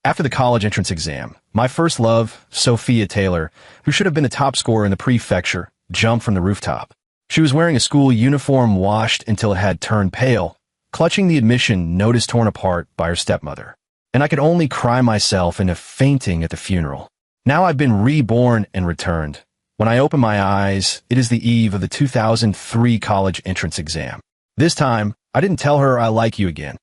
After the college entrance exam, my first love, Sophia Taylor, who should have been the top scorer in the prefecture, jumped from the rooftop. She was wearing a school uniform washed until it had turned pale, clutching the admission notice torn apart by her stepmother. And I could only cry myself into fainting at the funeral. Now I've been reborn and returned. When I open my eyes, it is the eve of the 2003 college entrance exam. This time, I didn't tell her I like you again.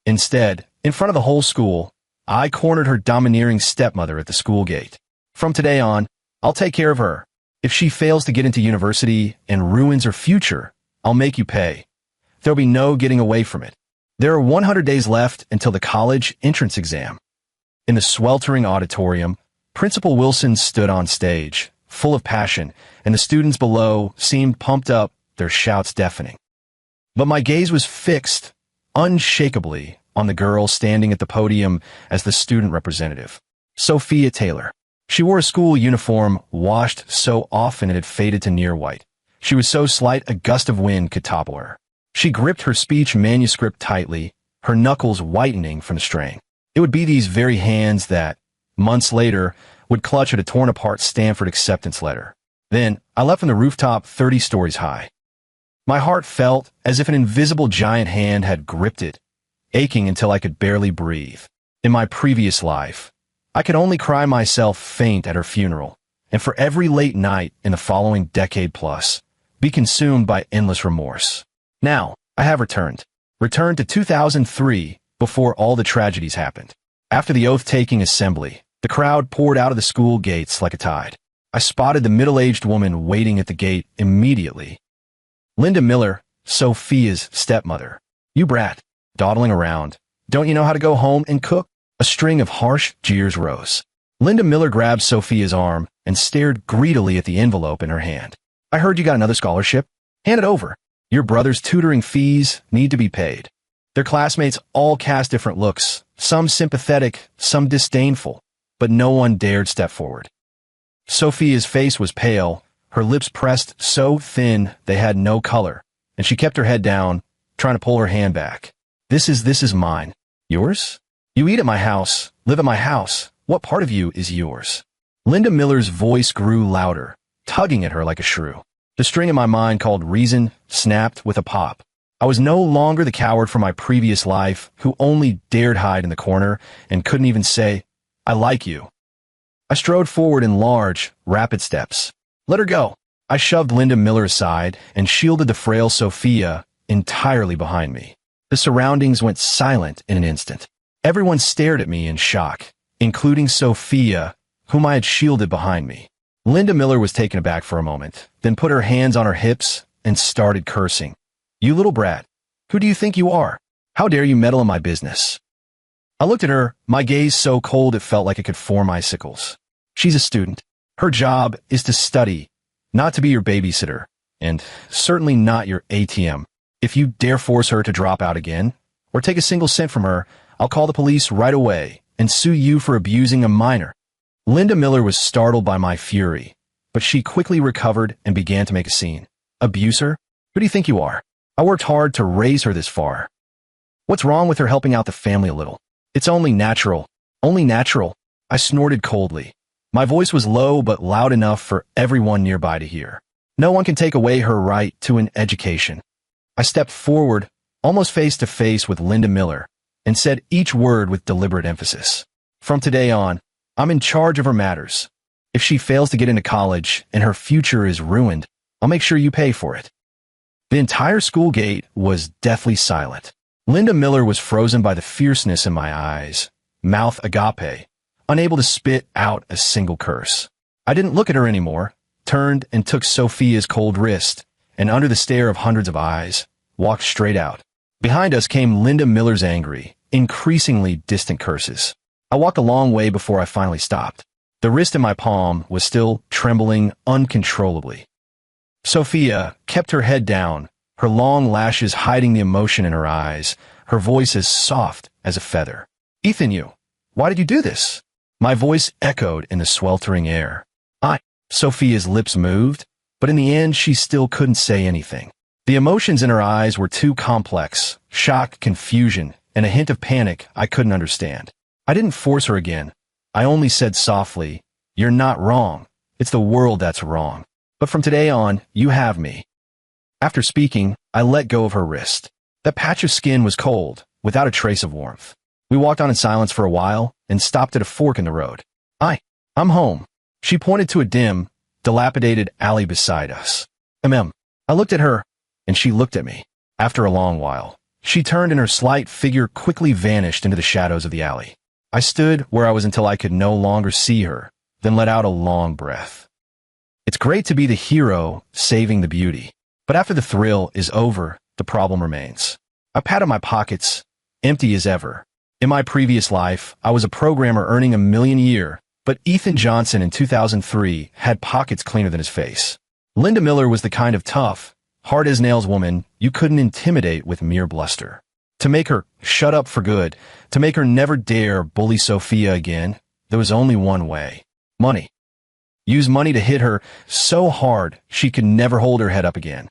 Instead, in front of the whole school, I cornered her domineering stepmother at the school gate. From today on, I'll take care of her. If she fails to get into university and ruins her future, I'll make you pay. There'll be no getting away from it. There are 100 days left until the college entrance exam. In the sweltering auditorium, Principal Wilson stood on stage, full of passion, and the students below seemed pumped up, their shouts deafening. But my gaze was fixed, unshakably, on the girl standing at the podium as the student representative, Sophia Taylor. She wore a school uniform washed so often it had faded to near white. She was so slight a gust of wind could topple her. She gripped her speech manuscript tightly, her knuckles whitening from the strain. It would be these very hands that, months later, would clutch at a torn-apart Stanford acceptance letter. Then, I leapt from the rooftop 30 stories high. My heart felt as if an invisible giant hand had gripped it, aching until I could barely breathe. In my previous life, I could only cry myself faint at her funeral, and for every late night in the following decade plus, be consumed by endless remorse. Now, I have returned to 2003 before all the tragedies happened. After the oath-taking assembly, the crowd poured out of the school gates like a tide. I spotted the middle-aged woman waiting at the gate immediately. Linda Miller, Sophia's stepmother. You brat. Dawdling around. Don't you know how to go home and cook? A string of harsh jeers rose. Linda Miller grabbed Sophia's arm and stared greedily at the envelope in her hand. I heard you got another scholarship. Hand it over. Your brother's tutoring fees need to be paid. Their classmates all cast different looks, some sympathetic, some disdainful, but no one dared step forward. Sophia's face was pale, her lips pressed so thin they had no color, and she kept her head down, trying to pull her hand back. This is mine. Yours? You eat at my house, live at my house. What part of you is yours? Linda Miller's voice grew louder, tugging at her like a shrew. The string in my mind called reason snapped with a pop. I was no longer the coward from my previous life who only dared hide in the corner and couldn't even say, I like you. I strode forward in large, rapid steps. Let her go. I shoved Linda Miller aside and shielded the frail Sophia entirely behind me. The surroundings went silent in an instant. Everyone stared at me in shock, including Sophia, whom I had shielded behind me. Linda Miller was taken aback for a moment, then put her hands on her hips and started cursing. You little brat. Who do you think you are? How dare you meddle in my business? I looked at her, my gaze so cold it felt like it could form icicles. She's a student. Her job is to study, not to be your babysitter, and certainly not your ATM. If you dare force her to drop out again, or take a single cent from her, I'll call the police right away and sue you for abusing a minor. Linda Miller was startled by my fury, but she quickly recovered and began to make a scene. Abuser? Who do you think you are? I worked hard to raise her this far. What's wrong with her helping out the family a little? It's only natural. Only natural. I snorted coldly. My voice was low but loud enough for everyone nearby to hear. No one can take away her right to an education. I stepped forward, almost face to face with Linda Miller, and said each word with deliberate emphasis. From today on, I'm in charge of her matters. If she fails to get into college and her future is ruined, I'll make sure you pay for it. The entire school gate was deathly silent. Linda Miller was frozen by the fierceness in my eyes, mouth agape, unable to spit out a single curse. I didn't look at her anymore, turned and took Sophia's cold wrist, and under the stare of hundreds of eyes, walked straight out. Behind us came Linda Miller's angry, increasingly distant curses. I walked a long way before I finally stopped. The wrist in my palm was still trembling uncontrollably. Sophia kept her head down, her long lashes hiding the emotion in her eyes, her voice as soft as a feather. Ethan, why did you do this? My voice echoed in the sweltering air. Sophia's lips moved, but in the end she still couldn't say anything. The emotions in her eyes were too complex, shock, confusion, and a hint of panic I couldn't understand. I didn't force her again. I only said softly, "You're not wrong. It's the world that's wrong. But from today on, you have me." After speaking, I let go of her wrist. That patch of skin was cold, without a trace of warmth. We walked on in silence for a while and stopped at a fork in the road. I'm home." She pointed to a dim, dilapidated alley beside us. I looked at her, and she looked at me. After a long while, she turned and her slight figure quickly vanished into the shadows of the alley. I stood where I was until I could no longer see her, then let out a long breath. It's great to be the hero saving the beauty, but after the thrill is over, the problem remains. I patted my pockets, empty as ever. In my previous life, I was a programmer earning $1 million a year, but Ethan Johnson in 2003 had pockets cleaner than his face. Linda Miller was the kind of tough, hard-as-nails woman you couldn't intimidate with mere bluster. To make her shut up for good, to make her never dare bully Sophia again, there was only one way. Money. Use money to hit her so hard she could never hold her head up again.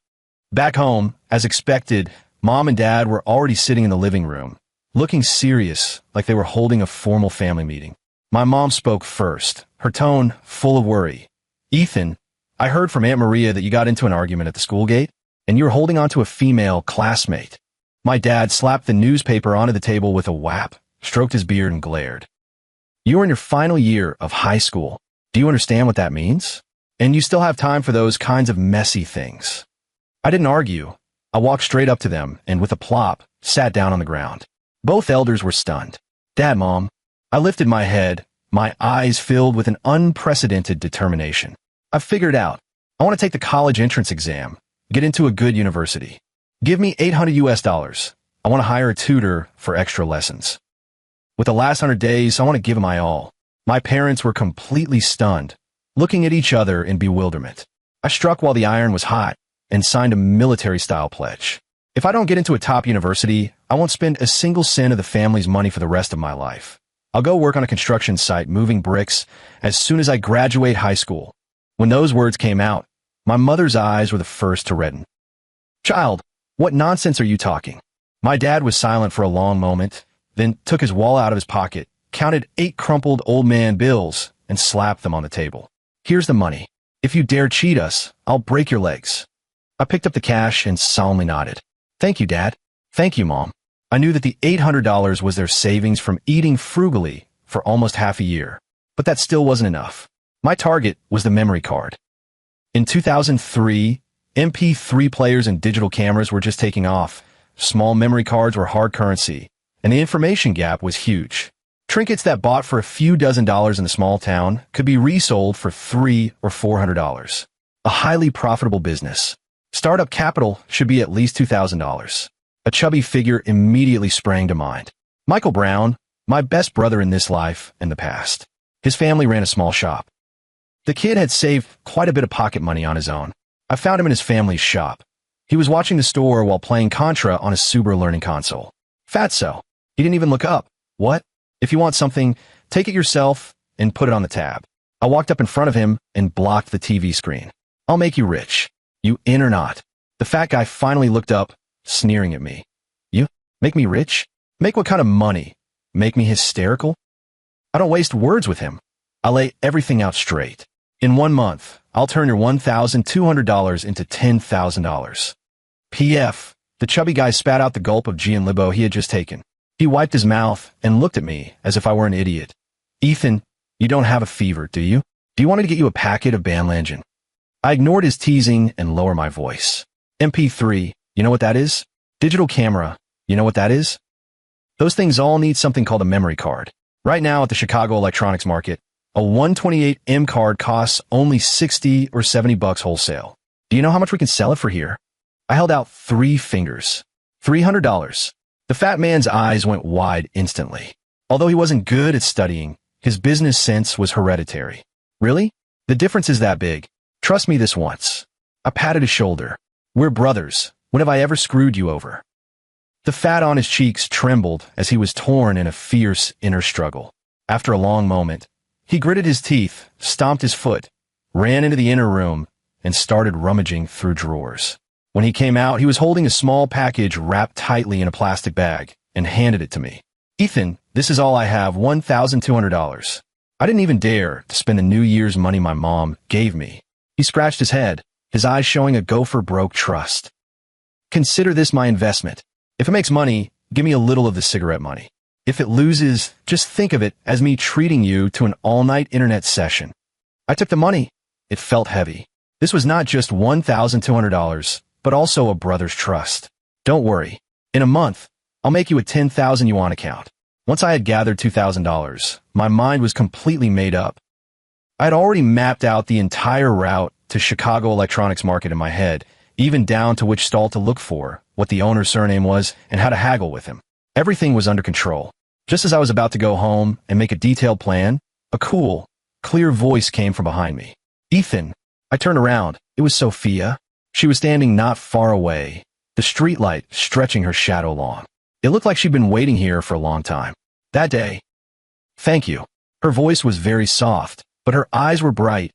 Back home, as expected, Mom and Dad were already sitting in the living room, looking serious, like they were holding a formal family meeting. My mom spoke first, her tone full of worry. "Ethan, I heard from Aunt Maria that you got into an argument at the school gate, and you were holding on to a female classmate." My dad slapped the newspaper onto the table with a whap, stroked his beard and glared. "You are in your final year of high school. Do you understand what that means? And you still have time for those kinds of messy things." I didn't argue. I walked straight up to them and with a plop, sat down on the ground. Both elders were stunned. "Dad, Mom." I lifted my head, my eyes filled with an unprecedented determination. "I've figured out. I want to take the college entrance exam, get into a good university. Give me $800 US. I want to hire a tutor for extra lessons. With the last 100 days, I want to give my all." My parents were completely stunned, looking at each other in bewilderment. I struck while the iron was hot and signed a military-style pledge. "If I don't get into a top university, I won't spend a single cent of the family's money for the rest of my life. I'll go work on a construction site moving bricks as soon as I graduate high school." When those words came out, my mother's eyes were the first to redden. "Child, what nonsense are you talking?" My dad was silent for a long moment, then took his wallet out of his pocket, counted 8 crumpled old man bills, and slapped them on the table. "Here's the money. If you dare cheat us, I'll break your legs." I picked up the cash and solemnly nodded. "Thank you, Dad. Thank you, Mom." I knew that the $800 was their savings from eating frugally for almost half a year, but that still wasn't enough. My target was the memory card. In 2003, MP3 players and digital cameras were just taking off. Small memory cards were hard currency, and the information gap was huge. Trinkets that bought for a few dozen dollars in a small town could be resold for $300 or $400. A highly profitable business. Startup capital should be at least $2,000. A chubby figure immediately sprang to mind. Michael Brown, my best brother in this life and the past. His family ran a small shop. The kid had saved quite a bit of pocket money on his own. I found him in his family's shop. He was watching the store while playing Contra on a Subaru learning console. Fatso. He didn't even look up. "What? If you want something, take it yourself and put it on the tab." I walked up in front of him and blocked the TV screen. "I'll make you rich. You in or not?" The fat guy finally looked up, sneering at me. "You? Make me rich? Make what kind of money? Make me hysterical?" I don't waste words with him. I lay everything out straight. "In 1 month, I'll turn your $1,200 into $10,000. PF. The chubby guy spat out the gulp of gin Libo he had just taken. He wiped his mouth and looked at me as if I were an idiot. "Ethan, you don't have a fever, do you? Do you want me to get you a packet of Banlangen?" I ignored his teasing and lowered my voice. "MP3, you know what that is? Digital camera, you know what that is? Those things all need something called a memory card. Right now at the Chicago electronics market, a 128M card costs only $60 or $70 wholesale. Do you know how much we can sell it for here?" I held out 3 fingers. $300. The fat man's eyes went wide instantly. Although he wasn't good at studying, his business sense was hereditary. "Really? The difference is that big. Trust me this once." I patted his shoulder. "We're brothers. When have I ever screwed you over?" The fat on his cheeks trembled as he was torn in a fierce inner struggle. After a long moment, he gritted his teeth, stomped his foot, ran into the inner room, and started rummaging through drawers. When he came out, he was holding a small package wrapped tightly in a plastic bag and handed it to me. Ethan, this is all I have, $1,200. I didn't even dare to spend the New Year's money my mom gave me. He scratched his head, his eyes showing a gopher-broke trust. Consider this my investment. If it makes money, give me a little of the cigarette money. If it loses, just think of it as me treating you to an all-night internet session. I took the money. It felt heavy. This was not just $1,200, but also a brother's trust. Don't worry. In a month, I'll make you a 10,000 yuan account. Once I had gathered $2,000, my mind was completely made up. I had already mapped out the entire route to Chicago Electronics Market in my head, even down to which stall to look for, what the owner's surname was, and how to haggle with him. Everything was under control. Just as I was about to go home and make a detailed plan, a cool, clear voice came from behind me. Ethan. I turned around. It was Sophia. She was standing not far away, the streetlight stretching her shadow along. It looked like she'd been waiting here for a long time. That day. Thank you. Her voice was very soft, but her eyes were bright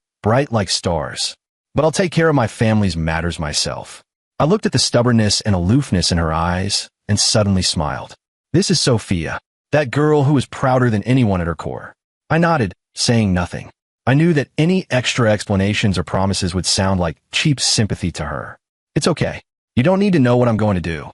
like stars. But I'll take care of my family's matters myself. I looked at the stubbornness and aloofness in her eyes and suddenly smiled. This is Sophia, that girl who was prouder than anyone at her core. I nodded, saying nothing. I knew that any extra explanations or promises would sound like cheap sympathy to her. It's okay. You don't need to know what I'm going to do.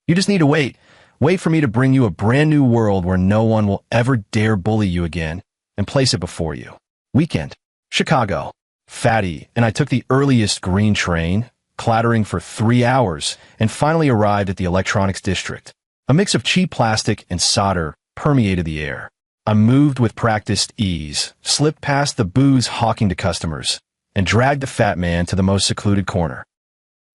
You just need to wait. Wait for me to bring you a brand new world where no one will ever dare bully you again and place it before you. Weekend. Chicago. Fatty and I took the earliest green train, clattering for 3 hours, and finally arrived at the electronics district. A mix of cheap plastic and solder permeated the air. I moved with practiced ease, slipped past the booze hawking to customers, and dragged the fat man to the most secluded corner.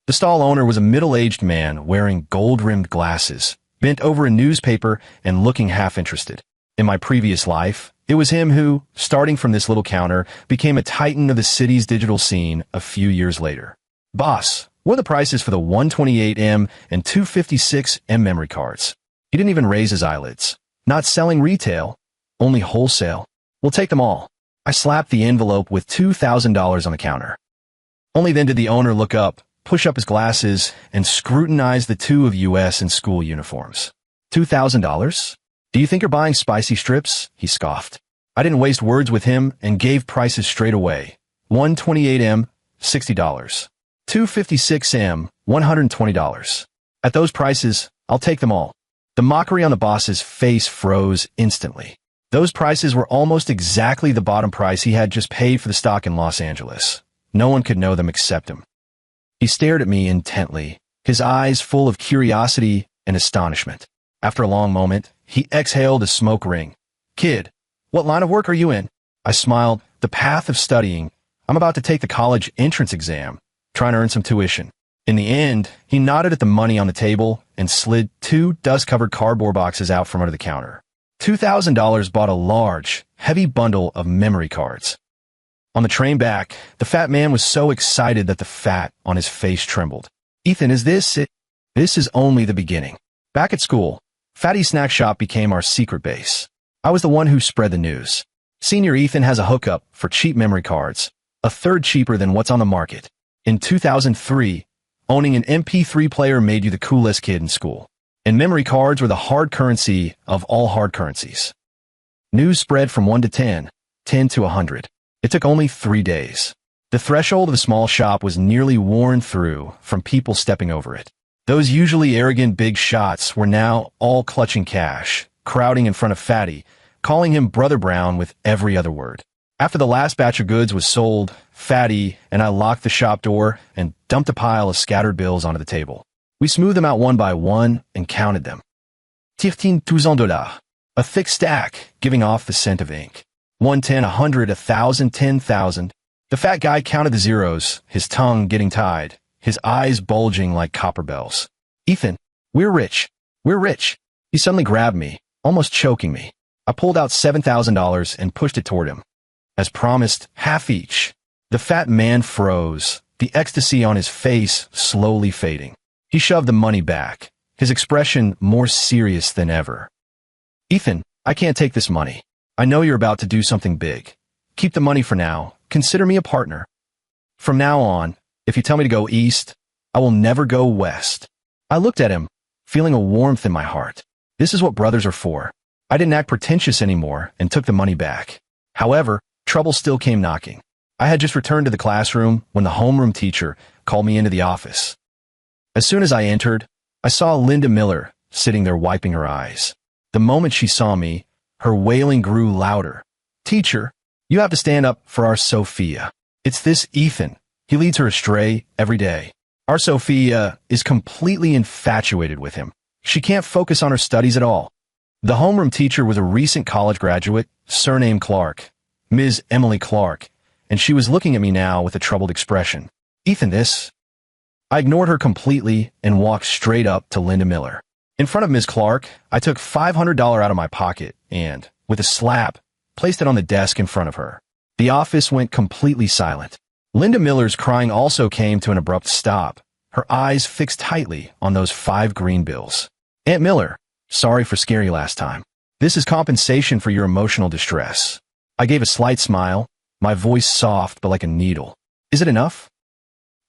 The stall owner was a middle-aged man wearing gold-rimmed glasses, bent over a newspaper and looking half-interested. In my previous life, it was him who, starting from this little counter, became a titan of the city's digital scene a few years later. Boss, what are the prices for the 128M and 256M memory cards? He didn't even raise his eyelids. Not selling retail, only wholesale. We'll take them all. I slapped the envelope with $2,000 on the counter. Only then did the owner look up, push up his glasses, and scrutinize the two of US in school uniforms. $2,000? Do you think you're buying spicy strips? He scoffed. I didn't waste words with him and gave prices straight away. 128M, $60. 256M, $120. At those prices, I'll take them all. The mockery on the boss's face froze instantly. Those prices were almost exactly the bottom price he had just paid for the stock in Los Angeles. No one could know them except him. He stared at me intently, his eyes full of curiosity and astonishment. After a long moment, he exhaled a smoke ring. Kid, what line of work are you in? I smiled. The path of studying. I'm about to take the college entrance exam, trying to earn some tuition. In the end, he nodded at the money on the table and slid 2 dust-covered cardboard boxes out from under the counter. $2,000 bought a large, heavy bundle of memory cards. On the train back, the fat man was so excited that the fat on his face trembled. Ethan, is this it? This is only the beginning. Back at school, Fatty's snack shop became our secret base. I was the one who spread the news. Senior Ethan has a hookup for cheap memory cards, a third cheaper than what's on the market. In 2003, owning an MP3 player made you the coolest kid in school. And memory cards were the hard currency of all hard currencies. News spread from 1 to 10, 10 to 100. It took only 3 days. The threshold of the small shop was nearly worn through from people stepping over it. Those usually arrogant big shots were now all clutching cash, crowding in front of Fatty, calling him Brother Brown with every other word. After the last batch of goods was sold, Fatty and I locked the shop door and dumped a pile of scattered bills onto the table. We smoothed them out one by one and counted them. $13,000, a thick stack, giving off the scent of ink. 110, 100, 1,000, 10,000. The fat guy counted the zeros, his tongue getting tied, his eyes bulging like copper bells. Ethan, we're rich. We're rich. He suddenly grabbed me, almost choking me. I pulled out $7,000 and pushed it toward him. As promised, half each. The fat man froze, the ecstasy on his face slowly fading. He shoved the money back, his expression more serious than ever. Ethan, I can't take this money. I know you're about to do something big. Keep the money for now. Consider me a partner. From now on, if you tell me to go east, I will never go west. I looked at him, feeling a warmth in my heart. This is what brothers are for. I didn't act pretentious anymore and took the money back. However, trouble still came knocking. I had just returned to the classroom when the homeroom teacher called me into the office. As soon as I entered, I saw Linda Miller sitting there wiping her eyes. The moment she saw me, her wailing grew louder. "Teacher, you have to stand up for our Sophia. It's this Ethan. He leads her astray every day. Our Sophia is completely infatuated with him. She can't focus on her studies at all." The homeroom teacher was a recent college graduate, surnamed Clark, Ms. Emily Clark, and she was looking at me now with a troubled expression. "Ethan, this." I ignored her completely and walked straight up to Linda Miller. In front of Ms. Clark, I took $500 out of my pocket and, with a slap, placed it on the desk in front of her. The office went completely silent. Linda Miller's crying also came to an abrupt stop, her eyes fixed tightly on those 5 green bills. "Aunt Miller, sorry for scaring you last time. This is compensation for your emotional distress." I gave a slight smile, my voice soft but like a needle. "Is it enough?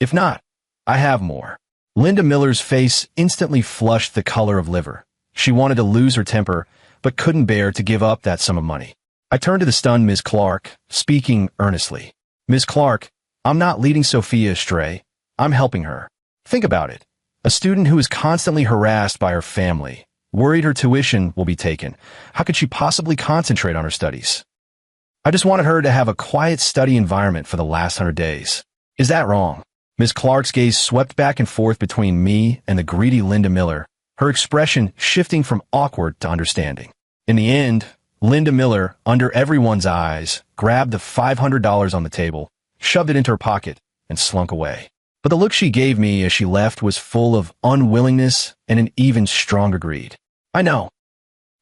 If not, I have more." Linda Miller's face instantly flushed the color of liver. She wanted to lose her temper, but couldn't bear to give up that sum of money. I turned to the stunned Ms. Clark, speaking earnestly. "Ms. Clark, I'm not leading Sophia astray. I'm helping her. Think about it. A student who is constantly harassed by her family, worried her tuition will be taken. How could she possibly concentrate on her studies? I just wanted her to have a quiet study environment for the last 100 days. Is that wrong?" Ms. Clark's gaze swept back and forth between me and the greedy Linda Miller, her expression shifting from awkward to understanding. In the end, Linda Miller, under everyone's eyes, grabbed the $500 on the table, shoved it into her pocket, and slunk away. But the look she gave me as she left was full of unwillingness and an even stronger greed. I know.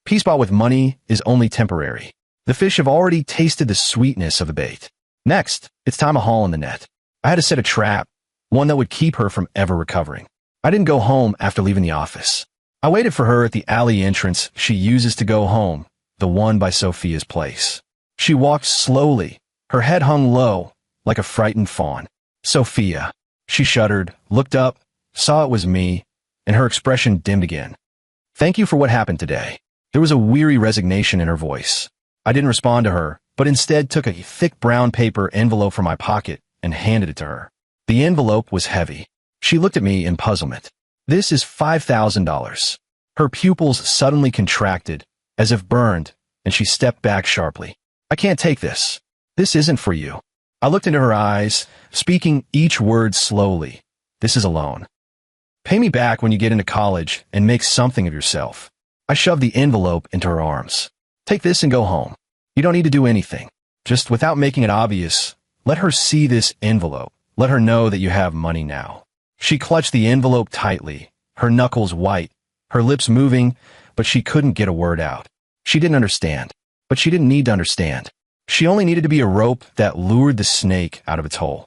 Peace bought with money is only temporary. The fish have already tasted the sweetness of the bait. Next, it's time to haul in the net. I had to set a trap, one that would keep her from ever recovering. I didn't go home after leaving the office. I waited for her at the alley entrance she uses to go home, the one by Sophia's place. She walked slowly, her head hung low, like a frightened fawn. "Sophia." She shuddered, looked up, saw it was me, and her expression dimmed again. "Thank you for what happened today." There was a weary resignation in her voice. I didn't respond to her, but instead took a thick brown paper envelope from my pocket and handed it to her. The envelope was heavy. She looked at me in puzzlement. "This is $5,000. Her pupils suddenly contracted, as if burned, and she stepped back sharply. "I can't take this. This isn't for you." I looked into her eyes, speaking each word slowly. "This is a loan. Pay me back when you get into college and make something of yourself." I shoved the envelope into her arms. "Take this and go home. You don't need to do anything. Just without making it obvious, let her see this envelope. Let her know that you have money now." She clutched the envelope tightly, her knuckles white, her lips moving, but she couldn't get a word out. She didn't understand, but she didn't need to understand. She only needed to be a rope that lured the snake out of its hole.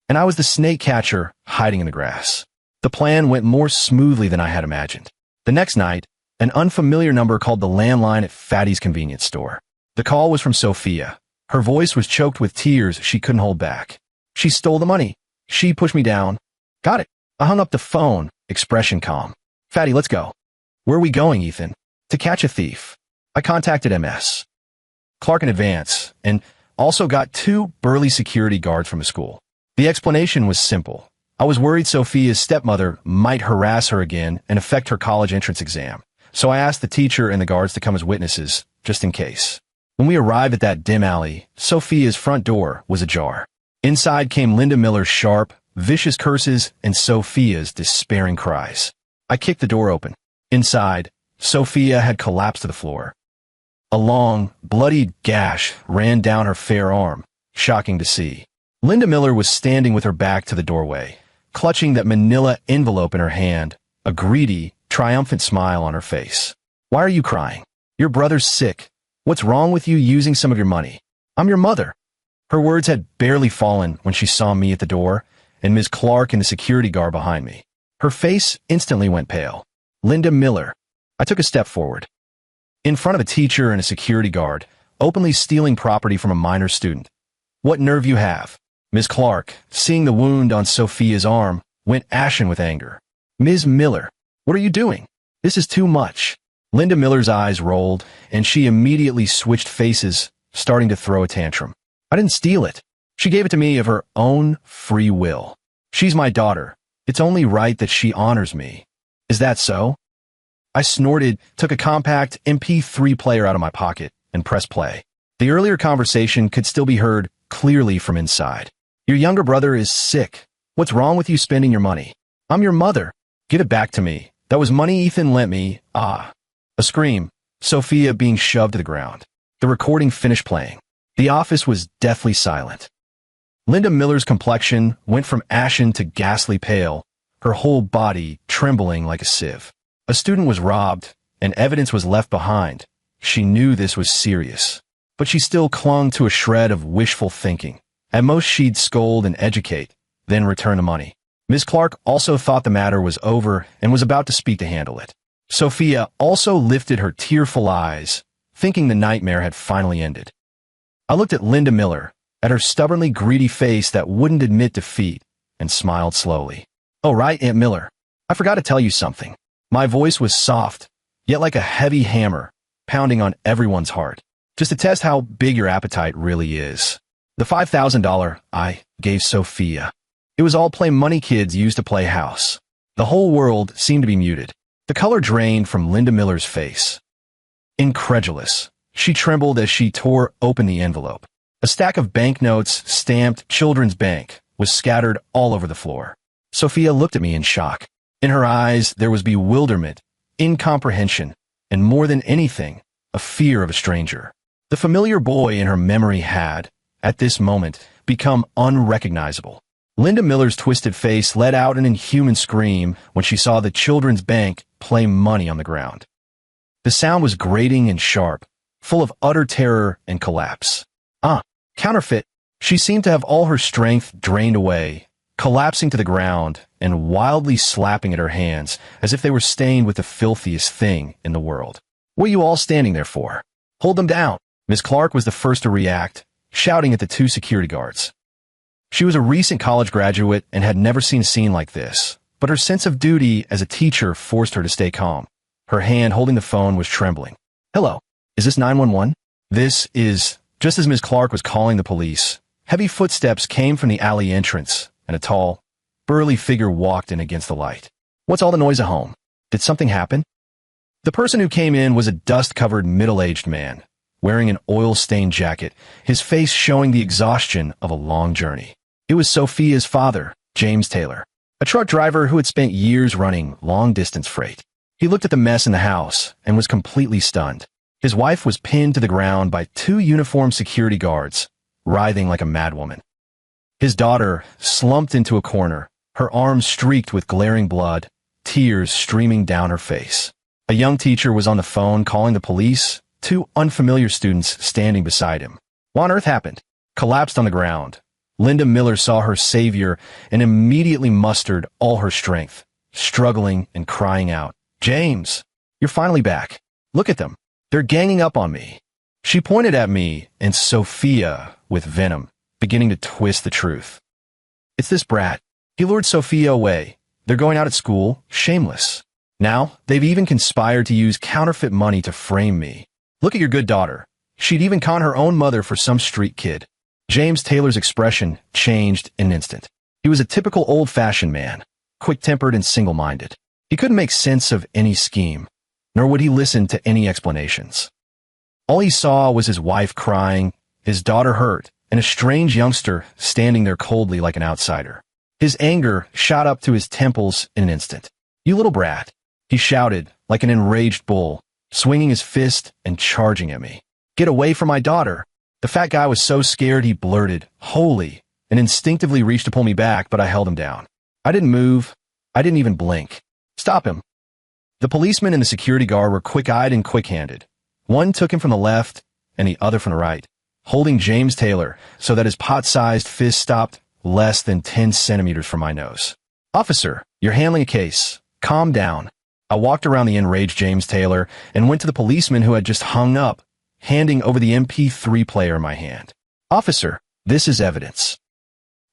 And I was the snake catcher hiding in the grass. The plan went more smoothly than I had imagined. The next night, an unfamiliar number called the landline at Fatty's convenience store. The call was from Sophia. Her voice was choked with tears she couldn't hold back. "She stole the money. She pushed me down." "Got it." I hung up the phone, expression calm. "Fatty, let's go." "Where are we going, Ethan?" "To catch a thief." I contacted MS Clark in advance, and also got 2 burly security guards from the school. The explanation was simple. I was worried Sophia's stepmother might harass her again and affect her college entrance exam, so I asked the teacher and the guards to come as witnesses, just in case. When we arrived at that dim alley, Sophia's front door was ajar. Inside came Linda Miller's sharp, vicious curses and Sophia's despairing cries. I kicked the door open. Inside, Sophia had collapsed to the floor. A long, bloodied gash ran down her fair arm, shocking to see. Linda Miller was standing with her back to the doorway, clutching that manila envelope in her hand, a greedy, triumphant smile on her face. "Why are you crying? Your brother's sick. What's wrong with you using some of your money? I'm your mother." Her words had barely fallen when she saw me at the door and Ms. Clark and the security guard behind me. Her face instantly went pale. "Linda Miller." I took a step forward. In front of a teacher and a security guard, openly stealing property from a minor student. "What nerve you have." Ms. Clark, seeing the wound on Sophia's arm, went ashen with anger. "Ms. Miller, what are you doing? This is too much." Linda Miller's eyes rolled, and she immediately switched faces, starting to throw a tantrum. I didn't steal it. She gave it to me of her own free will. She's my daughter. It's only right that she honors me. Is that so? I snorted, took a compact MP3 player out of my pocket, and pressed play. The earlier conversation could still be heard clearly from inside. Your younger brother is sick. What's wrong with you spending your money? I'm your mother. Give it back to me. That was money Ethan lent me. Ah. A scream. Sophia being shoved to the ground. The recording finished playing. The office was deathly silent. Linda Miller's complexion went from ashen to ghastly pale, her whole body trembling like a sieve. A student was robbed, and evidence was left behind. She knew this was serious, but she still clung to a shred of wishful thinking. At most, she'd scold and educate, then return the money. Ms. Clark also thought the matter was over and was about to speak to handle it. Sophia also lifted her tearful eyes, thinking the nightmare had finally ended. I looked at Linda Miller, at her stubbornly greedy face that wouldn't admit defeat, and smiled slowly. Oh, right, Aunt Miller. I forgot to tell you something. My voice was soft, yet like a heavy hammer, pounding on everyone's heart, just to test how big your appetite really is. The $5,000 I gave Sophia. It was all play money kids used to play house. The whole world seemed to be muted. The color drained from Linda Miller's face. Incredulous, she trembled as she tore open the envelope. A stack of banknotes stamped Children's Bank was scattered all over the floor. Sophia looked at me in shock. In her eyes, there was bewilderment, incomprehension, and more than anything, a fear of a stranger. The familiar boy in her memory had, at this moment, become unrecognizable. Linda Miller's twisted face let out an inhuman scream when she saw the Children's Bank play money on the ground. The sound was grating and sharp, full of utter terror and collapse. Counterfeit. She seemed to have all her strength drained away, collapsing to the ground and wildly slapping at her hands as if they were stained with the filthiest thing in the world. What are you all standing there for? Hold them down. Miss Clark was the first to react, shouting at the two security guards. She was a recent college graduate and had never seen a scene like this, but her sense of duty as a teacher forced her to stay calm. Her hand holding the phone was trembling. Hello, is this 911? This is... Just as Ms. Clark was calling the police, heavy footsteps came from the alley entrance, and a tall, burly figure walked in against the light. What's all the noise at home? Did something happen? The person who came in was a dust-covered middle-aged man, wearing an oil-stained jacket, his face showing the exhaustion of a long journey. It was Sophia's father, James Taylor, a truck driver who had spent years running long-distance freight. He looked at the mess in the house and was completely stunned. His wife was pinned to the ground by two uniformed security guards, writhing like a madwoman. His daughter slumped into a corner, her arms streaked with glaring blood, tears streaming down her face. A young teacher was on the phone calling the police, two unfamiliar students standing beside him. What on earth happened? Collapsed on the ground. Linda Miller saw her savior and immediately mustered all her strength, struggling and crying out, James, you're finally back. Look at them. They're ganging up on me. She pointed at me and Sophia with venom, beginning to twist the truth. It's this brat. He lured Sophia away. They're going out at school, shameless. Now, they've even conspired to use counterfeit money to frame me. Look at your good daughter. She'd even con her own mother for some street kid. James Taylor's expression changed in an instant. He was a typical old-fashioned man, quick-tempered and single-minded. He couldn't make sense of any scheme, nor would he listen to any explanations. All he saw was his wife crying, his daughter hurt, and a strange youngster standing there coldly like an outsider. His anger shot up to his temples in an instant. You little brat, he shouted like an enraged bull, swinging his fist and charging at me. Get away from my daughter. The fat guy was so scared he blurted, holy, and instinctively reached to pull me back, but I held him down. I didn't move. I didn't even blink. Stop him. The policeman and the security guard were quick-eyed and quick-handed. One took him from the left and the other from the right, holding James Taylor so that his pot-sized fist stopped less than 10 centimeters from my nose. Officer, you're handling a case. Calm down. I walked around the enraged James Taylor and went to the policeman who had just hung up, handing over the MP3 player in my hand. Officer, this is evidence.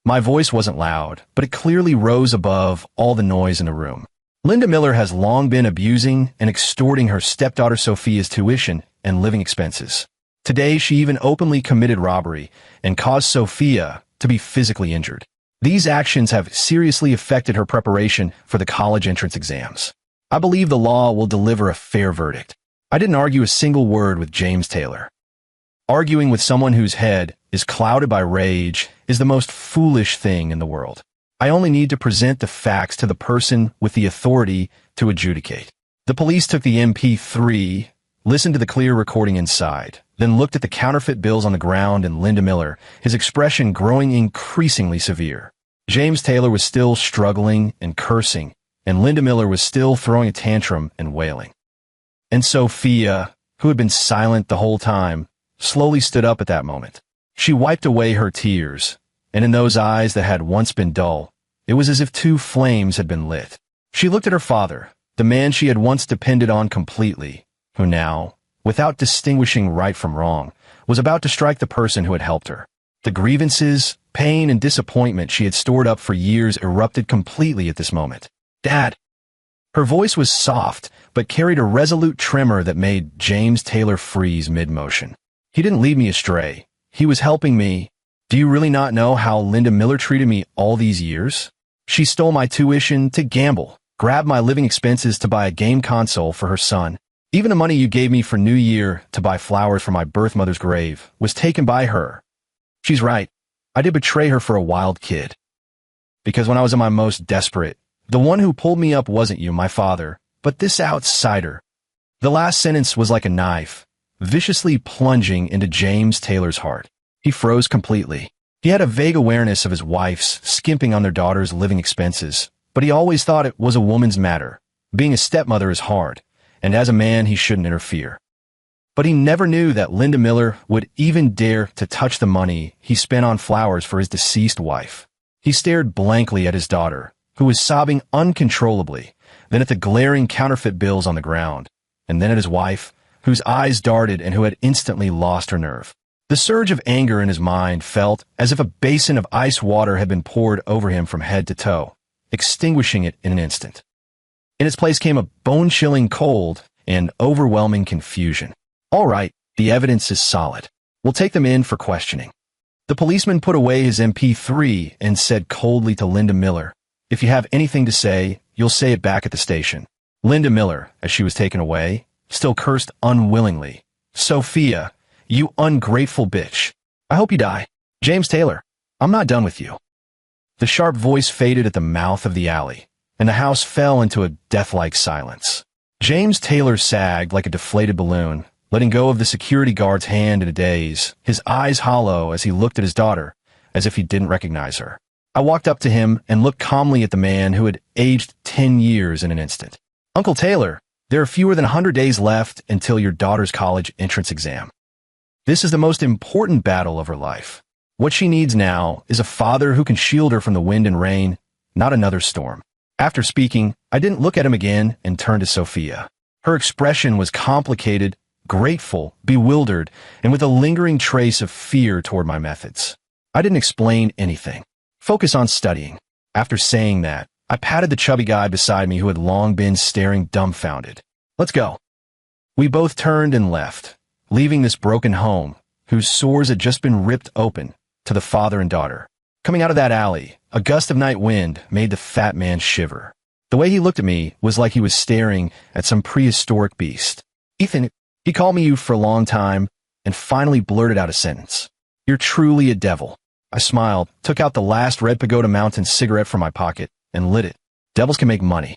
My voice wasn't loud, but it clearly rose above all the noise in the room. Linda Miller has long been abusing and extorting her stepdaughter Sophia's tuition and living expenses. Today, she even openly committed robbery and caused Sophia to be physically injured. These actions have seriously affected her preparation for the college entrance exams. I believe the law will deliver a fair verdict. I didn't argue a single word with James Taylor. Arguing with someone whose head is clouded by rage is the most foolish thing in the world. I only need to present the facts to the person with the authority to adjudicate. The police took the MP3, listened to the clear recording inside, then looked at the counterfeit bills on the ground and Linda Miller, his expression growing increasingly severe. James Taylor was still struggling and cursing, and Linda Miller was still throwing a tantrum and wailing. And Sophia, who had been silent the whole time, slowly stood up at that moment. She wiped away her tears, and in those eyes that had once been dull, it was as if two flames had been lit. She looked at her father, the man she had once depended on completely, who now, without distinguishing right from wrong, was about to strike the person who had helped her. The grievances, pain, and disappointment she had stored up for years erupted completely at this moment. "Dad!" Her voice was soft, but carried a resolute tremor that made James Taylor freeze mid-motion. "He didn't lead me astray. He was helping me. Do you really not know how Linda Miller treated me all these years? She stole my tuition to gamble, grabbed my living expenses to buy a game console for her son. Even the money you gave me for New Year to buy flowers for my birth mother's grave was taken by her. She's right. I did betray her for a wild kid. Because when I was at my most desperate, the one who pulled me up wasn't you, my father, but this outsider." The last sentence was like a knife, viciously plunging into James Taylor's heart. He froze completely. He had a vague awareness of his wife's skimping on their daughter's living expenses, but he always thought it was a woman's matter. Being a stepmother is hard, and as a man he shouldn't interfere. But he never knew that Linda Miller would even dare to touch the money he spent on flowers for his deceased wife. He stared blankly at his daughter, who was sobbing uncontrollably, then at the glaring counterfeit bills on the ground, and then at his wife, whose eyes darted and who had instantly lost her nerve. The surge of anger in his mind felt as if a basin of ice water had been poured over him from head to toe, extinguishing it in an instant. In its place came a bone-chilling cold and overwhelming confusion. "All right, the evidence is solid. We'll take them in for questioning." The policeman put away his MP3 and said coldly to Linda Miller, "If you have anything to say, you'll say it back at the station." Linda Miller, as she was taken away, still cursed unwillingly. "Sophia, you ungrateful bitch. I hope you die. James Taylor, I'm not done with you." The sharp voice faded at the mouth of the alley, and the house fell into a death-like silence. James Taylor sagged like a deflated balloon, letting go of the security guard's hand in a daze, his eyes hollow as he looked at his daughter, as if he didn't recognize her. I walked up to him and looked calmly at the man who had aged 10 years in an instant. "Uncle Taylor, there are fewer than 100 days left until your daughter's college entrance exam. This is the most important battle of her life. What she needs now is a father who can shield her from the wind and rain, not another storm." After speaking, I didn't look at him again and turned to Sophia. Her expression was complicated, grateful, bewildered, and with a lingering trace of fear toward my methods. I didn't explain anything. Focus on studying. After saying that, I patted the chubby guy beside me who had long been staring dumbfounded. "Let's go." We both turned and left, leaving this broken home, whose sores had just been ripped open, to the father and daughter. Coming out of that alley, a gust of night wind made the fat man shiver. The way he looked at me was like he was staring at some prehistoric beast. "Ethan," he called me you for a long time, and finally blurted out a sentence. "You're truly a devil." I smiled, took out the last Red Pagoda Mountain cigarette from my pocket, and lit it. Devils can make money.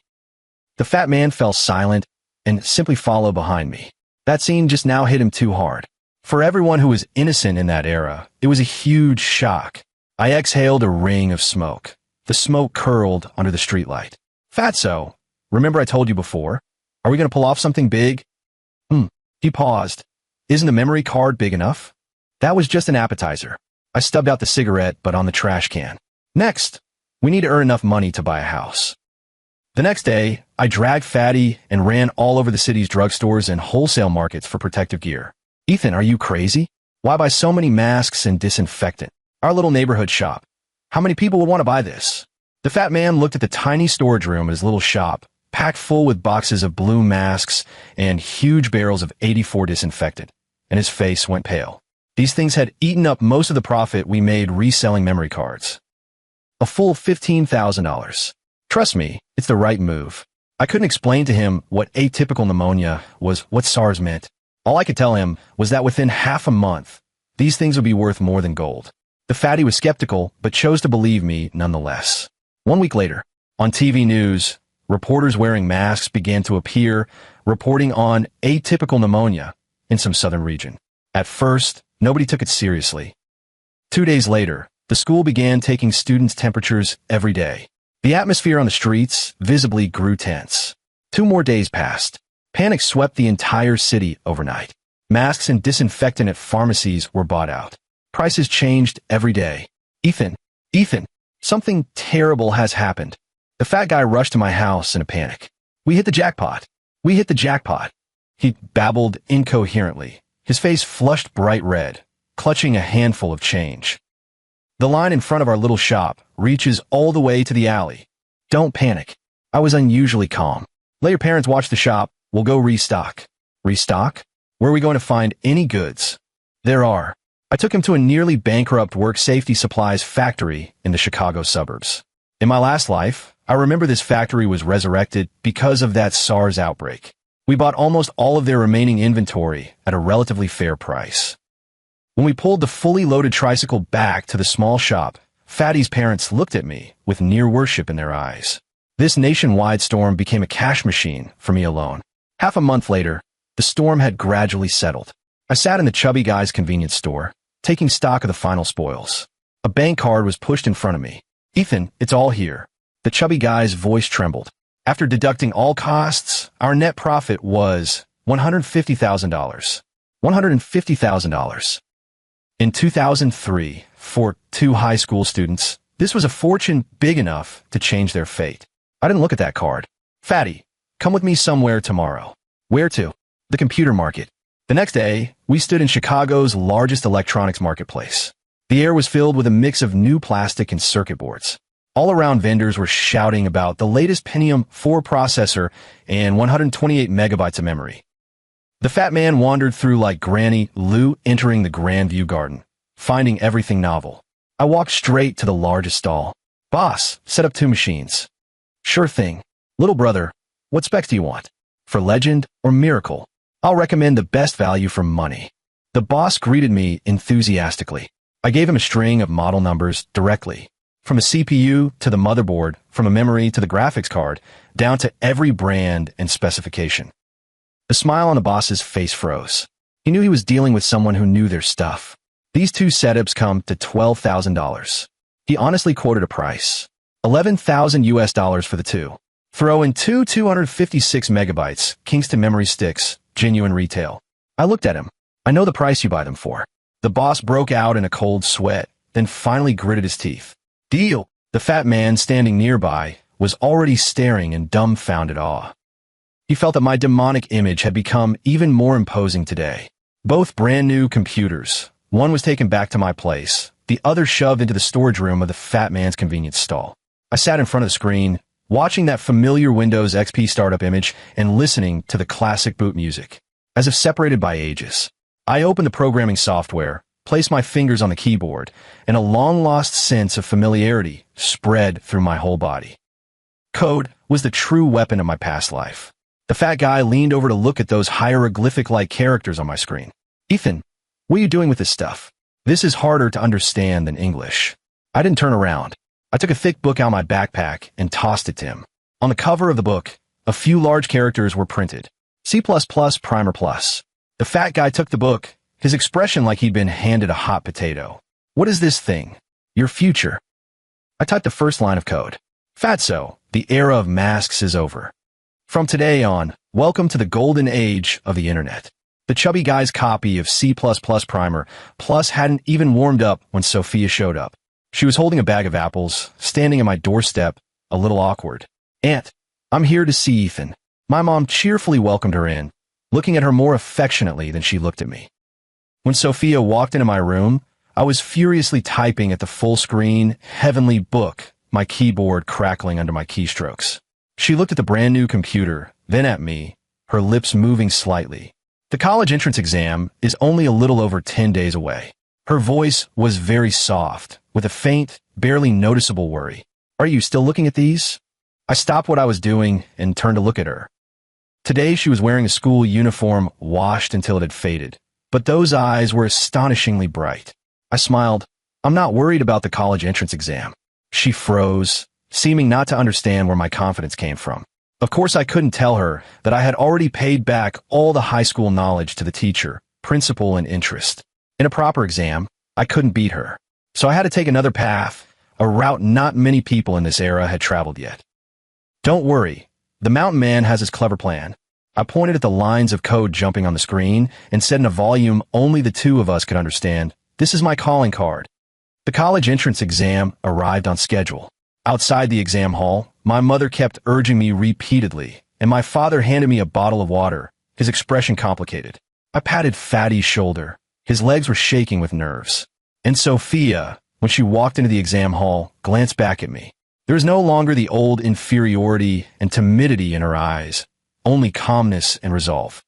The fat man fell silent and simply followed behind me. That scene just now hit him too hard. For everyone who was innocent in that era, it was a huge shock. I exhaled a ring of smoke. The smoke curled under the streetlight. "Fatso, remember I told you before? Are we going to pull off something big?" He paused. "Isn't the memory card big enough?" That was just an appetizer. I stubbed out the cigarette, but on the trash can. "Next, we need to earn enough money to buy a house." The next day, I dragged Fatty and ran all over the city's drugstores and wholesale markets for protective gear. "Ethan, are you crazy? Why buy so many masks and disinfectant? Our little neighborhood shop. How many people would want to buy this?" The fat man looked at the tiny storage room at his little shop, packed full with boxes of blue masks and huge barrels of 84 disinfectant, and his face went pale. These things had eaten up most of the profit we made reselling memory cards. A full $15,000. Trust me, it's the right move. I couldn't explain to him what atypical pneumonia was, what SARS meant. All I could tell him was that within half a month, these things would be worth more than gold. The fatty was skeptical, but chose to believe me nonetheless. 1 week later, on TV news, reporters wearing masks began to appear, reporting on atypical pneumonia in some southern region. At first, nobody took it seriously. 2 days later, the school began taking students' temperatures every day. The atmosphere on the streets visibly grew tense. 2 more days passed. Panic swept the entire city overnight. Masks and disinfectant at pharmacies were bought out. Prices changed every day. Ethan, something terrible has happened. The fat guy rushed to my house in a panic. We hit the jackpot. He babbled incoherently, his face flushed bright red, clutching a handful of change. The line in front of our little shop reaches all the way to the alley. Don't panic. I was unusually calm. Let your parents watch the shop. We'll go restock. Restock? Where are we going to find any goods? There are. I took him to a nearly bankrupt work safety supplies factory in the Chicago suburbs. In my last life, I remember this factory was resurrected because of that SARS outbreak. We bought almost all of their remaining inventory at a relatively fair price. When we pulled the fully loaded tricycle back to the small shop, Fatty's parents looked at me with near worship in their eyes. This nationwide storm became a cash machine for me alone. Half a month later, the storm had gradually settled. I sat in the chubby guy's convenience store, taking stock of the final spoils. A bank card was pushed in front of me. Ethan, it's all here. The chubby guy's voice trembled. After deducting all costs, our net profit was $150,000. $150,000. In 2003, for 2 high school students, this was a fortune big enough to change their fate. I didn't look at that card. Fatty, come with me somewhere tomorrow. Where to? The computer market. The next day, we stood in Chicago's largest electronics marketplace. The air was filled with a mix of new plastic and circuit boards. All around, vendors were shouting about the latest Pentium 4 processor and 128 megabytes of memory. The fat man wandered through like Granny Lou entering the Grandview Garden, finding everything novel. I walked straight to the largest stall. Boss, set up 2 machines. Sure thing. Little brother, what specs do you want? For Legend or Miracle? I'll recommend the best value for money. The boss greeted me enthusiastically. I gave him a string of model numbers directly. From a CPU to the motherboard, from a memory to the graphics card, down to every brand and specification. The smile on the boss's face froze. He knew he was dealing with someone who knew their stuff. These 2 setups come to $12,000. He honestly quoted a price. $11,000 US for the 2. Throw in 2 256 megabytes, Kingston memory sticks, genuine retail. I looked at him. I know the price you buy them for. The boss broke out in a cold sweat, then finally gritted his teeth. Deal. The fat man standing nearby was already staring in dumbfounded awe. He felt that my demonic image had become even more imposing today. Both brand new computers. One was taken back to my place, the other shoved into the storage room of the fat man's convenience stall. I sat in front of the screen, watching that familiar Windows XP startup image and listening to the classic boot music. As if separated by ages, I opened the programming software, placed my fingers on the keyboard, and a long-lost sense of familiarity spread through my whole body. Code was the true weapon of my past life. The fat guy leaned over to look at those hieroglyphic-like characters on my screen. Ethan, what are you doing with this stuff? This is harder to understand than English. I didn't turn around. I took a thick book out of my backpack and tossed it to him. On the cover of the book, a few large characters were printed. C++ Primer Plus. The fat guy took the book, his expression like he'd been handed a hot potato. What is this thing? Your future. I typed the first line of code. Fatso, the era of masks is over. From today on, welcome to the golden age of the internet. The chubby guy's copy of C++ Primer Plus hadn't even warmed up when Sophia showed up. She was holding a bag of apples, standing at my doorstep, a little awkward. Aunt, I'm here to see Ethan. My mom cheerfully welcomed her in, looking at her more affectionately than she looked at me. When Sophia walked into my room, I was furiously typing at the full-screen, heavenly book, my keyboard crackling under my keystrokes. She looked at the brand new computer, then at me, her lips moving slightly. The college entrance exam is only a little over 10 days away. Her voice was very soft, with a faint, barely noticeable worry. Are you still looking at these? I stopped what I was doing and turned to look at her. Today she was wearing a school uniform washed until it had faded, but those eyes were astonishingly bright. I smiled. I'm not worried about the college entrance exam. She froze, seeming not to understand where my confidence came from. Of course, I couldn't tell her that I had already paid back all the high school knowledge to the teacher, principal, and interest. In a proper exam, I couldn't beat her. So I had to take another path, a route not many people in this era had traveled yet. Don't worry, the mountain man has his clever plan. I pointed at the lines of code jumping on the screen and said in a volume only the two of us could understand, "This is my calling card." The college entrance exam arrived on schedule. Outside the exam hall, my mother kept urging me repeatedly, and my father handed me a bottle of water, his expression complicated. I patted Fatty's shoulder. His legs were shaking with nerves. And Sophia, when she walked into the exam hall, glanced back at me. There was no longer the old inferiority and timidity in her eyes, only calmness and resolve.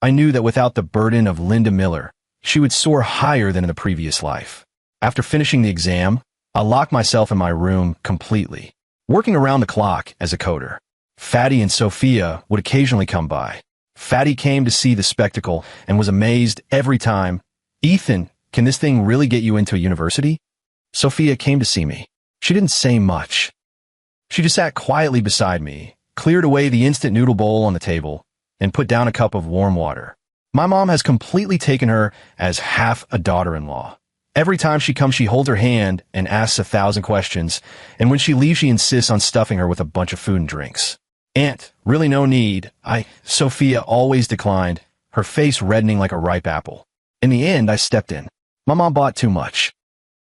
I knew that without the burden of Linda Miller, she would soar higher than in the previous life. After finishing the exam, I locked myself in my room completely, working around the clock as a coder. Fatty and Sophia would occasionally come by. Fatty came to see the spectacle and was amazed every time. "Ethan, can this thing really get you into a university?" Sophia came to see me. She didn't say much. She just sat quietly beside me, cleared away the instant noodle bowl on the table, and put down a cup of warm water. My mom has completely taken her as half a daughter-in-law. Every time she comes, she holds her hand and asks 1,000 questions, and when she leaves, she insists on stuffing her with a bunch of food and drinks. "Aunt, really no need." Sophia always declined, her face reddening like a ripe apple. In the end, I stepped in. "My mom bought too much.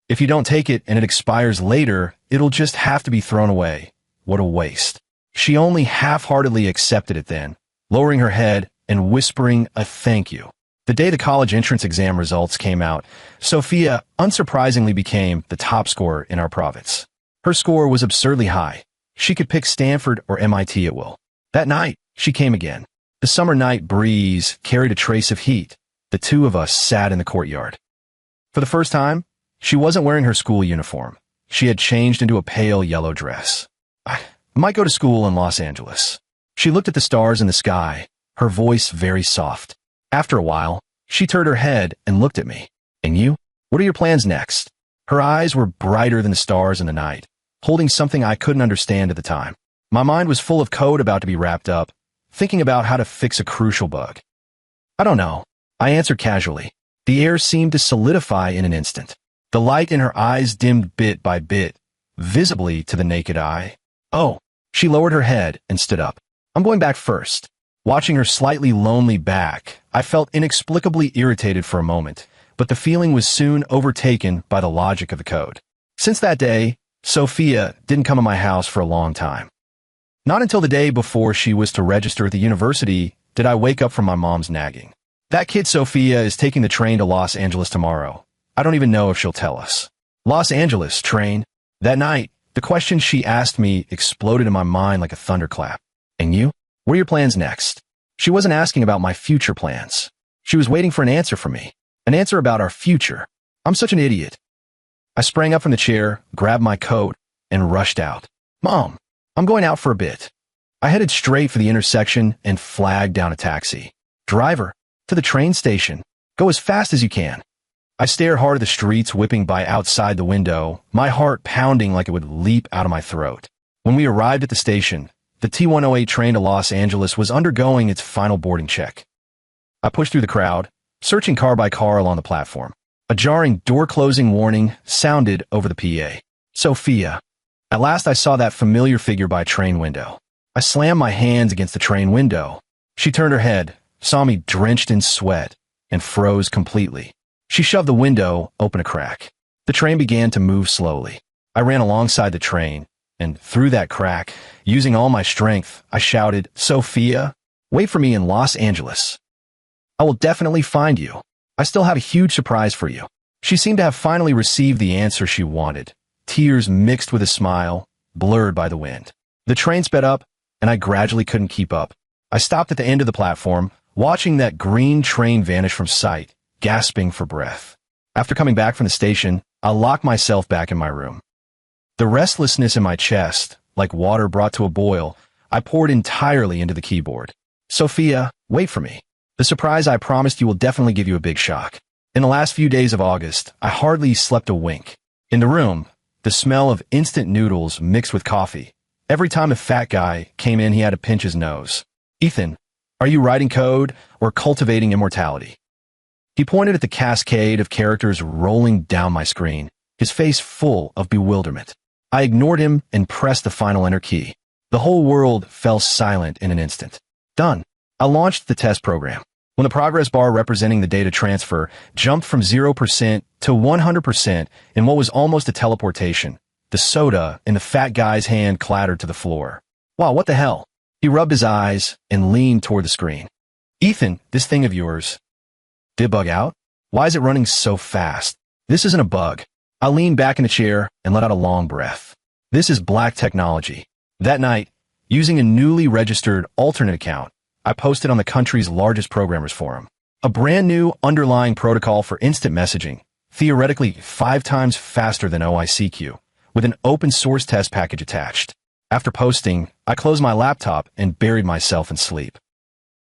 If you don't take it and it expires later, it'll just have to be thrown away. What a waste." She only half-heartedly accepted it then, lowering her head and whispering a thank you. The day the college entrance exam results came out, Sophia unsurprisingly became the top scorer in our province. Her score was absurdly high. She could pick Stanford or MIT at will. That night, she came again. The summer night breeze carried a trace of heat. The two of us sat in the courtyard. For the first time, she wasn't wearing her school uniform. She had changed into a pale yellow dress. "I might go to school in Los Angeles." She looked at the stars in the sky, her voice very soft. After a while, she turned her head and looked at me. "And you? What are your plans next?" Her eyes were brighter than the stars in the night, holding something I couldn't understand at the time. My mind was full of code about to be wrapped up, thinking about how to fix a crucial bug. "I don't know," I answered casually. The air seemed to solidify in an instant. The light in her eyes dimmed bit by bit, visibly to the naked eye. "Oh." She lowered her head and stood up. "I'm going back first." Watching her slightly lonely back, I felt inexplicably irritated for a moment, but the feeling was soon overtaken by the logic of the code. Since that day, Sophia didn't come to my house for a long time. Not until the day before she was to register at the university did I wake up from my mom's nagging. "That kid Sophia is taking the train to Los Angeles tomorrow. I don't even know if she'll tell us." Los Angeles, train. That night, the question she asked me exploded in my mind like a thunderclap. "And you? What are your plans next?" She wasn't asking about my future plans. She was waiting for an answer from me. An answer about our future. I'm such an idiot. I sprang up from the chair, grabbed my coat, and rushed out. "Mom, I'm going out for a bit." I headed straight for the intersection and flagged down a taxi. "Driver, to the train station. Go as fast as you can." I stared hard at the streets whipping by outside the window, my heart pounding like it would leap out of my throat. When we arrived at the station, the T-108 train to Los Angeles was undergoing its final boarding check. I pushed through the crowd, searching car by car along the platform. A jarring door-closing warning sounded over the PA. "Sophia." At last I saw that familiar figure by a train window. I slammed my hands against the train window. She turned her head, saw me drenched in sweat, and froze completely. She shoved the window open a crack. The train began to move slowly. I ran alongside the train, and through that crack, using all my strength, I shouted, "Sophia, wait for me in Los Angeles. I will definitely find you. I still have a huge surprise for you." She seemed to have finally received the answer she wanted. Tears mixed with a smile, blurred by the wind. The train sped up, and I gradually couldn't keep up. I stopped at the end of the platform, watching that green train vanish from sight, gasping for breath. After coming back from the station, I locked myself back in my room. The restlessness in my chest, like water brought to a boil, I poured entirely into the keyboard. Sophia, wait for me. The surprise I promised you will definitely give you a big shock. In the last few days of August, I hardly slept a wink. In the room, the smell of instant noodles mixed with coffee. Every time a fat guy came in, he had to pinch his nose. Ethan, are you writing code or cultivating immortality? He pointed at the cascade of characters rolling down my screen, his face full of bewilderment. I ignored him and pressed the final enter key. The whole world fell silent in an instant. Done. I launched the test program. When the progress bar representing the data transfer jumped from 0% to 100% in what was almost a teleportation, the soda in the fat guy's hand clattered to the floor. Wow, what the hell? He rubbed his eyes and leaned toward the screen. Ethan, this thing of yours, did it bug out? Why is it running so fast? This isn't a bug. I leaned back in the chair and let out a long breath. This is black technology. That night, using a newly registered alternate account, I posted on the country's largest programmers forum. A brand new underlying protocol for instant messaging, theoretically 5 times faster than OICQ, with an open source test package attached. After posting, I closed my laptop and buried myself in sleep.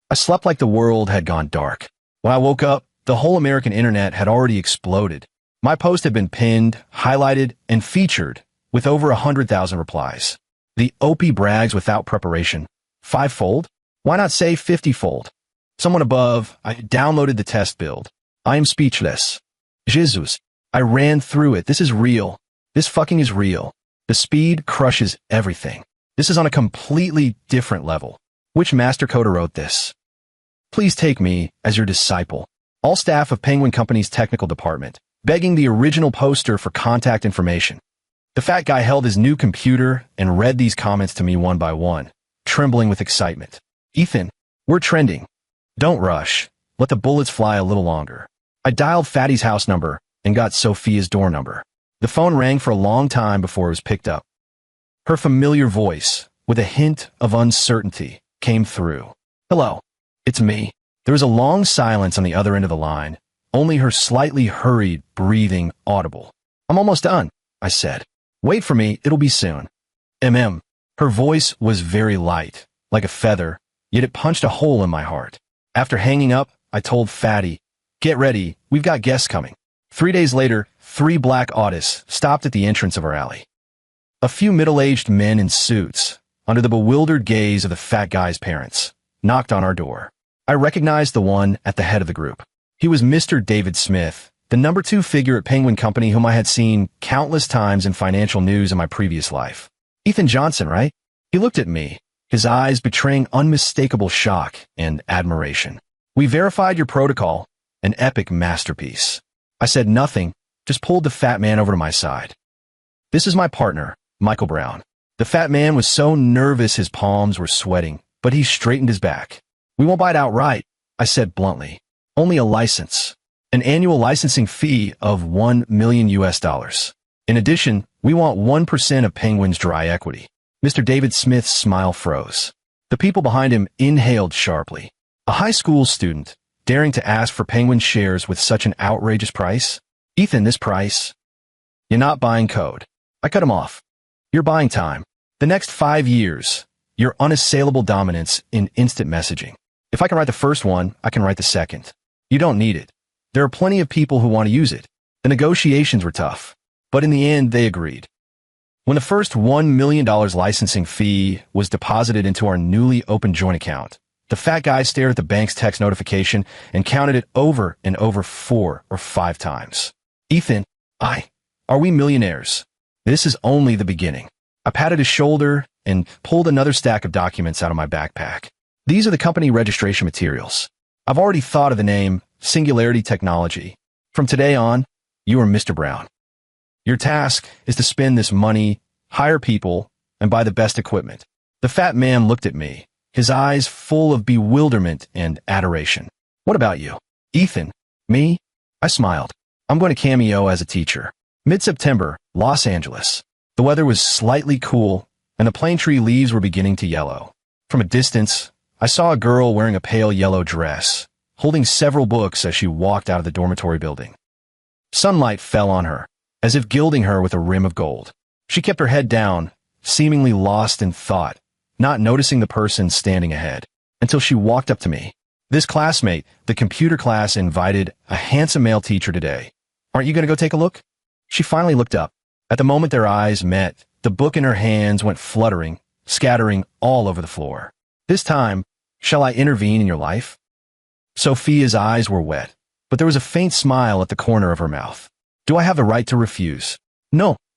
I slept like the world had gone dark. When I woke up, the whole American internet had already exploded. My post had been pinned, highlighted, and featured with over 100,000 replies. The OP brags without preparation. 5-fold? Why not say 50-fold? Someone above, I downloaded the test build. I am speechless. Jesus. I ran through it. This is real. This fucking is real. The speed crushes everything. This is on a completely different level. Which master coder wrote this? Please take me as your disciple. All staff of Penguin Company's technical department, begging the original poster for contact information. The fat guy held his new computer and read these comments to me one by one, trembling with excitement. Ethan, we're trending. Don't rush. Let the bullets fly a little longer. I dialed Fatty's house number and got Sophia's door number. The phone rang for a long time before it was picked up. Her familiar voice, with a hint of uncertainty, came through. Hello, it's me. There was a long silence on the other end of the line, only her slightly hurried breathing audible. I'm almost done, I said. Wait for me, it'll be soon. Her voice was very light, like a feather, yet it punched a hole in my heart. After hanging up, I told Fatty, get ready, we've got guests coming. 3 days later, 3 black Audis stopped at the entrance of our alley. A few middle-aged men in suits, under the bewildered gaze of the fat guy's parents, knocked on our door. I recognized the one at the head of the group. He was Mr. David Smith, the number 2 figure at Penguin Company whom I had seen countless times in financial news in my previous life. Ethan Johnson, right? He looked at me, his eyes betraying unmistakable shock and admiration. We verified your protocol, an epic masterpiece. I said nothing, just pulled the fat man over to my side. This is my partner, Michael Brown. The fat man was so nervous his palms were sweating, but he straightened his back. We won't buy it outright, I said bluntly. Only a license. An annual licensing fee of $1 million. In addition, we want 1% of Penguin's dry equity. Mr. David Smith's smile froze. The people behind him inhaled sharply. A high school student, daring to ask for Penguin shares with such an outrageous price? Ethan, this price? You're not buying code. I cut him off. You're buying time. The next 5 years, your unassailable dominance in instant messaging. If I can write the first one, I can write the second. You don't need it. There are plenty of people who want to use it. The negotiations were tough, but in the end, they agreed. When the first $1 million licensing fee was deposited into our newly opened joint account, the fat guy stared at the bank's text notification and counted it over and over 4 or 5 times. Ethan, are we millionaires? This is only the beginning. I patted his shoulder and pulled another stack of documents out of my backpack. These are the company registration materials. I've already thought of the name Singularity Technology. From today on, you are Mr. Brown. Your task is to spend this money, hire people, and buy the best equipment. The fat man looked at me, his eyes full of bewilderment and adoration. What about you? Ethan? Me? I smiled. I'm going to cameo as a teacher. Mid-September, Los Angeles. The weather was slightly cool, and the plane tree leaves were beginning to yellow. From a distance, I saw a girl wearing a pale yellow dress, holding several books as she walked out of the dormitory building. Sunlight fell on her, as if gilding her with a rim of gold. She kept her head down, seemingly lost in thought, not noticing the person standing ahead, until she walked up to me. This classmate, the computer class, invited a handsome male teacher today. Aren't you going to go take a look? She finally looked up. At the moment their eyes met, the book in her hands went fluttering, scattering all over the floor. This time, shall I intervene in your life? Sophia's eyes were wet, but there was a faint smile at the corner of her mouth. Do I have the right to refuse? No,